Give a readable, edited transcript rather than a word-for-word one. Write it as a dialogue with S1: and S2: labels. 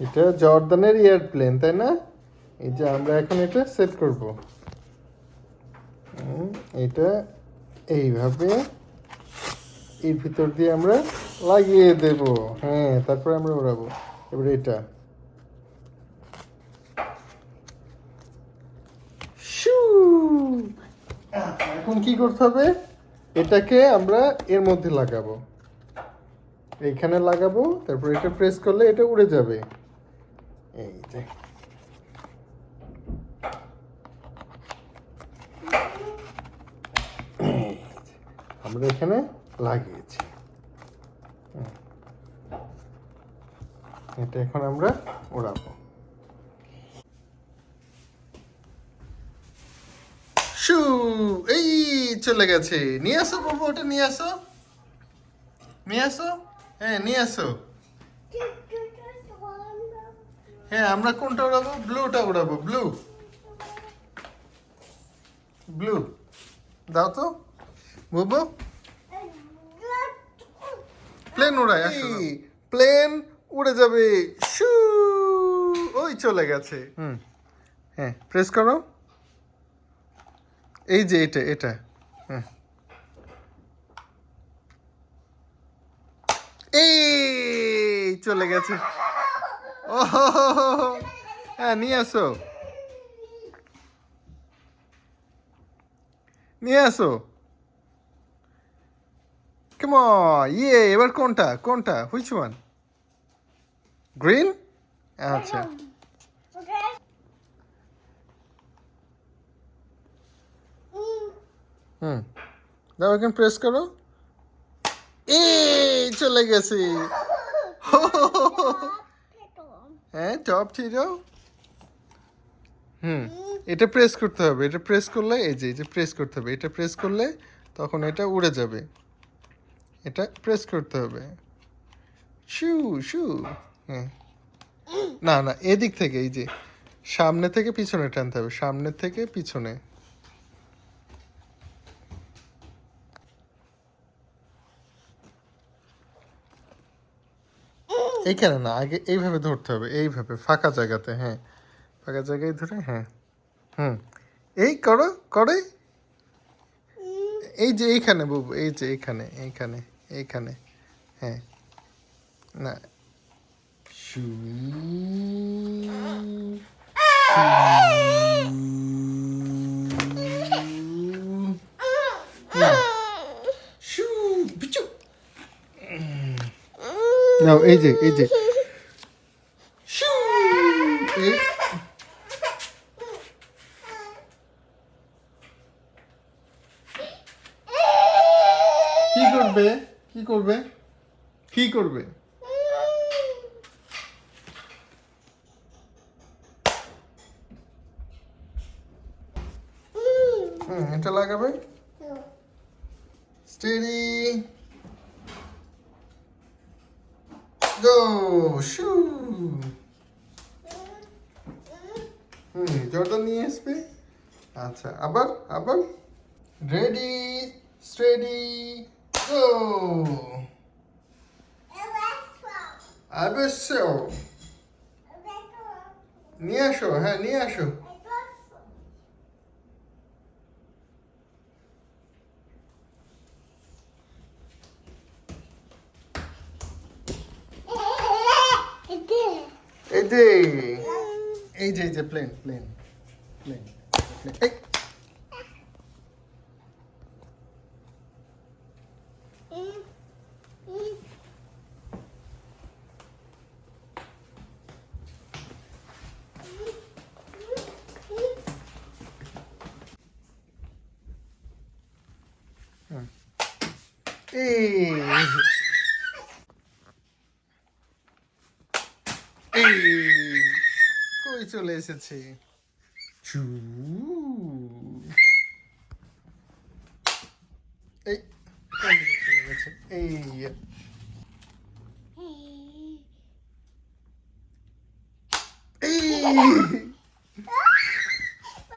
S1: এটা জর্দানের এয়ারপ্লেন, তাই না? এই যে আমরা এখন এটা সেট করব। এটা এইভাবে এর ভিতর দিয়ে আমরা লাগিয়ে দেব। হ্যাঁ, তারপরে আমরা উড়াবো। এবারে এটা শু। এখন কি করতে হবে? এটাকে আমরা এর মধ্যে লাগাবো, এইখানে লাগাবো, তারপর এটা প্রেস করলে এটা উড়ে যাবে। এই যে আমরা এখানে লাগিয়েছি। এটা এখন আমরা ওড়াবো। শু, এই চলে গেছে। নিয়ে আসো বাবু, ওটা নিয়ে আসো, নিয়ে আসো। হ্যাঁ, নিয়ে আসো। হ্যাঁ, আমরা কোনটা উড়াবো? ব্লুটা উড়াবো। ব্লু, ব্লু দাও তো বাবু। প্লেন উড়ায়, আসো। প্লেন উড়ে যাবে। শু, ওই চলে গেছে। হ্যাঁ, প্রেস করো। এই যে এটা এটা। হ্যাঁ, এই চলে গেছে। ও, হ্যাঁ, নিয়ে আসো, নিয়ে আসো। Come on, ইয়ে, এবার কোনটা কোনটা? Which one? গ্রিন? আচ্ছা। হুম, দাও, এখন প্রেস করো। এই চলে গেছে। হ্যাঁ, টপ ঠিক। এটা প্রেস করতে হবে, এটা প্রেস করলে এই যে প্রেস করতে হবে, এটা প্রেস করলে তখন এটা উড়ে যাবে। এটা প্রেস করতে হবে। শু শু। হ্যাঁ, না না, এদিক থেকে, এই যে সামনে থেকে পিছনে টানতে হবে, সামনে থেকে পিছনে। এইখানে না, আগে এইভাবে ধরতে হবে, এইভাবে ফাঁকা জায়গাতে। হ্যাঁ, ফাঁকা জায়গায় ধরে। হ্যাঁ, হুম, এই করো করে। এই যে এইখানে বুবু, এই যে এইখানে এইখানে এইখানে। হ্যাঁ, না, শু শু বিচু। নাও, এই যে এই যে শু। এই কি করবে? কি করবে? কি করবে? এটা লাগাবে। স্টেডি, গো, শু। জর্দান নিয়ে আসবে। আচ্ছা, আবার আবার। রেডি, স্টেডি, গো। অবশ্য নিয়ে আসো। হ্যাঁ, নিয়ে আসো। এই যে এই যে এই যে প্লেন প্লেন প্লেন প্লেন। এই এই এই কই চলে এসেছে? চু, এই কোন দিকে চলে গেছে? এই